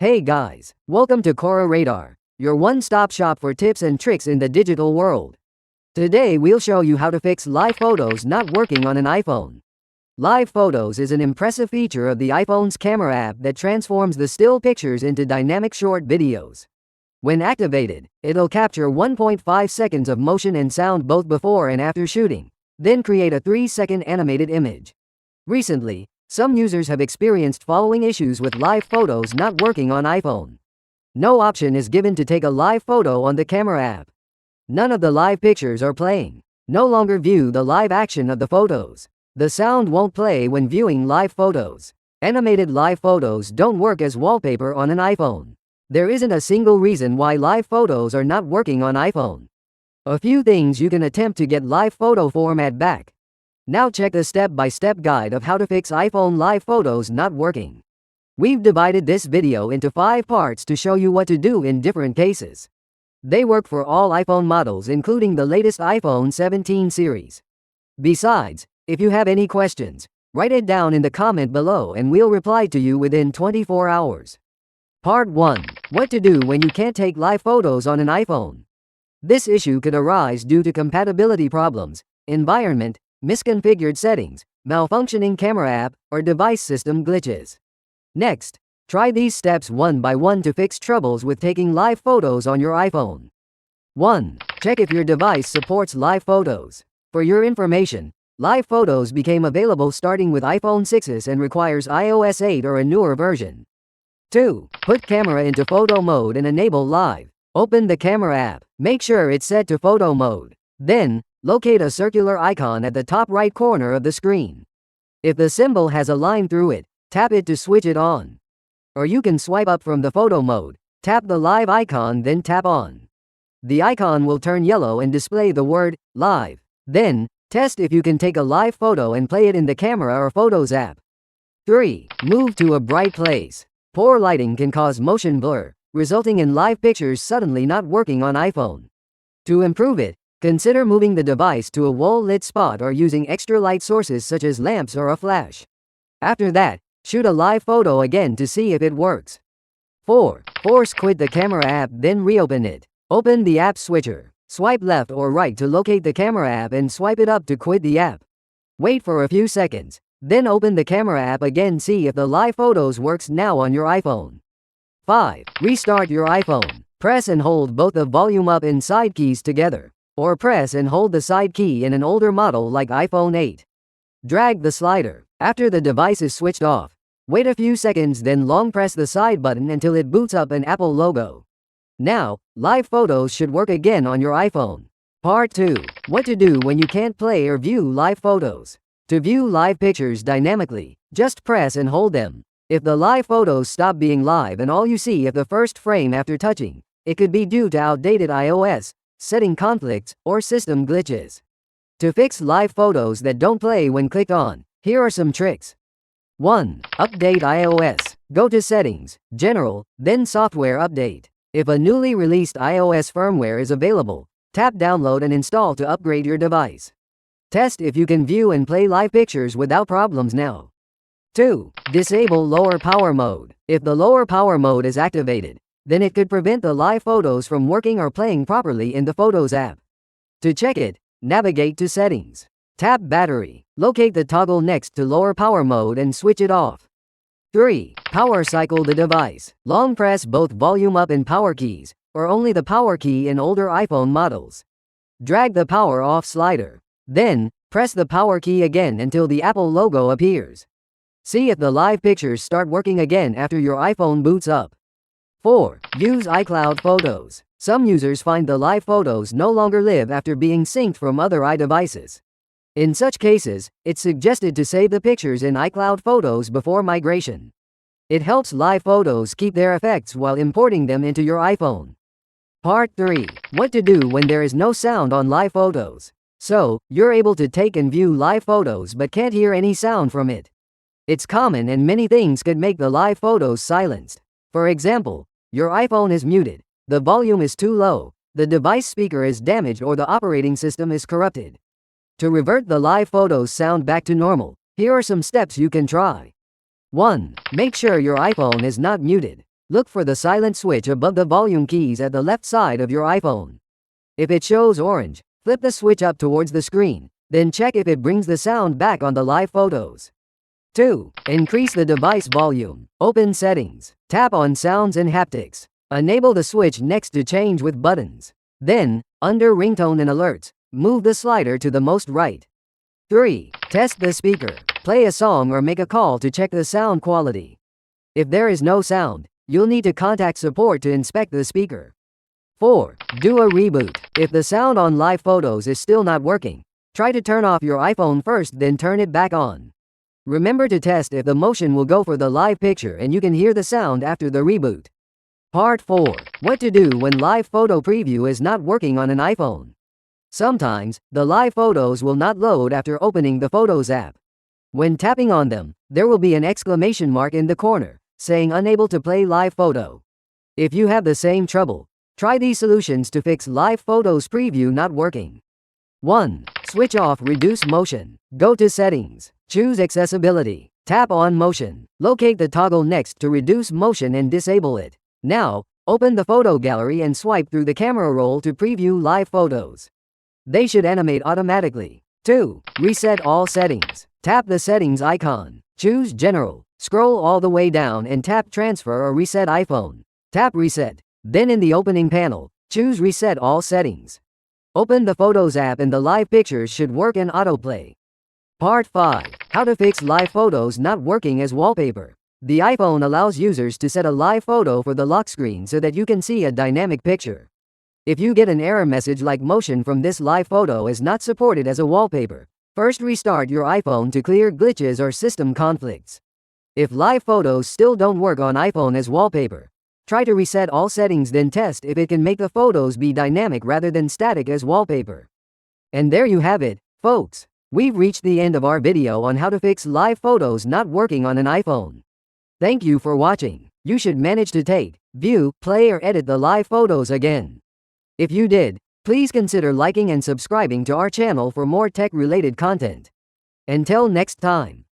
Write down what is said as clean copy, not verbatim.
Hey guys, welcome to Cora Radar, your one-stop shop for tips and tricks in the digital world. Today we'll show you how to fix live photos not working on an iPhone. Live Photos is an impressive feature of the iPhone's camera app that transforms the still pictures into dynamic short videos. When activated, it'll capture 1.5 seconds of motion and sound both before and after shooting, then create a 3-second animated image. Recently, some users have experienced following issues with live photos not working on iPhone. No option is given to take a live photo on the camera app. None of the live pictures are playing. No longer view the live action of the photos. The sound won't play when viewing live photos. Animated live photos don't work as wallpaper on an iPhone. There isn't a single reason why live photos are not working on iPhone. A few things you can attempt to get live photo format back. Now check the step-by-step guide of how to fix iPhone live photos not working. We've divided this video into 5 parts to show you what to do in different cases. They work for all iPhone models including the latest iPhone 17 series. Besides, if you have any questions, write it down in the comment below and we'll reply to you within 24 hours. Part 1. What to do when you can't take live photos on an iPhone. This issue could arise due to compatibility problems, environment, misconfigured settings, malfunctioning camera app, or device system glitches. Next, try these steps one by one to fix troubles with taking live photos on your iPhone. 1. Check if your device supports live photos. For your information, live photos became available starting with iPhone 6s and requires iOS 8 or a newer version. 2. Put camera into photo mode and enable live. Open the camera app. Make sure it's set to photo mode. Then, locate a circular icon at the top right corner of the screen. If the symbol has a line through it, tap it to switch it on. Or you can swipe up from the photo mode, tap the live icon then tap on. The icon will turn yellow and display the word live. Then, test if you can take a live photo and play it in the camera or Photos app. 3. Move to a bright place. Poor lighting can cause motion blur, resulting in live pictures suddenly not working on iPhone. To improve it, consider moving the device to a well-lit spot or using extra light sources such as lamps or a flash. After that, shoot a live photo again to see if it works. 4. Force quit the camera app then reopen it. Open the app switcher. Swipe left or right to locate the camera app and swipe it up to quit the app. Wait for a few seconds, then open the camera app again, see if the live photos works now on your iPhone. 5. Restart your iPhone. Press and hold both the volume up and side keys together, or press and hold the side key in an older model like iPhone 8. Drag the slider. After the device is switched off, wait a few seconds then long press the side button until it boots up an Apple logo. Now, live photos should work again on your iPhone. Part 2. What to do when you can't play or view live photos. To view live pictures dynamically, just press and hold them. If the live photos stop being live and all you see is the first frame after touching, it could be due to outdated iOS, setting conflicts, or system glitches. To fix live photos that don't play when clicked on, here are some tricks. 1. Update iOS. Go to Settings, General, then Software Update. If a newly released iOS firmware is available, tap Download and install to upgrade your device. Test if you can view and play live pictures without problems now. 2. Disable Lower Power Mode. If the Lower Power Mode is activated, then it could prevent the live photos from working or playing properly in the Photos app. To check it, navigate to Settings. Tap Battery. Locate the toggle next to Lower Power Mode and switch it off. 3. Power cycle the device. Long press both volume up and power keys, or only the power key in older iPhone models. Drag the power off slider. Then, press the power key again until the Apple logo appears. See if the live pictures start working again after your iPhone boots up. 4. Use iCloud Photos. Some users find the live photos no longer live after being synced from other iDevices. In such cases, it's suggested to save the pictures in iCloud Photos before migration. It helps live photos keep their effects while importing them into your iPhone. Part 3. What to do when there is no sound on live photos. So, you're able to take and view live photos but can't hear any sound from it. It's common and many things could make the live photos silenced. For example, your iPhone is muted, the volume is too low, the device speaker is damaged, or the operating system is corrupted. To revert the live photos sound back to normal, here are some steps you can try. 1. Make sure your iPhone is not muted. Look for the silent switch above the volume keys at the left side of your iPhone. If it shows orange, flip the switch up towards the screen, then check if it brings the sound back on the live photos. 2. Increase the device volume. Open Settings. Tap on Sounds and Haptics. Enable the switch next to Change with buttons. Then, under Ringtone and Alerts, move the slider to the most right. 3. Test the speaker. Play a song or make a call to check the sound quality. If there is no sound, you'll need to contact support to inspect the speaker. 4. Do a reboot. If the sound on live photos is still not working, try to turn off your iPhone first, then turn it back on. Remember to test if the motion will go for the live picture and you can hear the sound after the reboot. Part 4. What to do when live photo preview is not working on an iPhone. Sometimes, the live photos will not load after opening the Photos app. When tapping on them, there will be an exclamation mark in the corner, saying unable to play live photo. If you have the same trouble, try these solutions to fix live photos preview not working. 1. Switch off Reduce Motion. Go to Settings. Choose Accessibility. Tap on Motion. Locate the toggle next to Reduce Motion and disable it. Now, open the photo gallery and swipe through the camera roll to preview live photos. They should animate automatically. 2. Reset all settings. Tap the settings icon. Choose General. Scroll all the way down and tap Transfer or Reset iPhone. Tap Reset. Then in the opening panel, choose Reset all settings. Open the Photos app and the live pictures should work in autoplay. Part 5. How to fix live photos not working as wallpaper. The iPhone allows users to set a live photo for the lock screen so that you can see a dynamic picture. If you get an error message like motion from this live photo is not supported as a wallpaper, first restart your iPhone to clear glitches or system conflicts. If live photos still don't work on iPhone as wallpaper, try to reset all settings, then test if it can make the photos be dynamic rather than static as wallpaper. And there you have it, folks. We've reached the end of our video on how to fix live photos not working on an iPhone. Thank you for watching. You should manage to take, view, play or edit the live photos again. If you did, please consider liking and subscribing to our channel for more tech-related content. Until next time.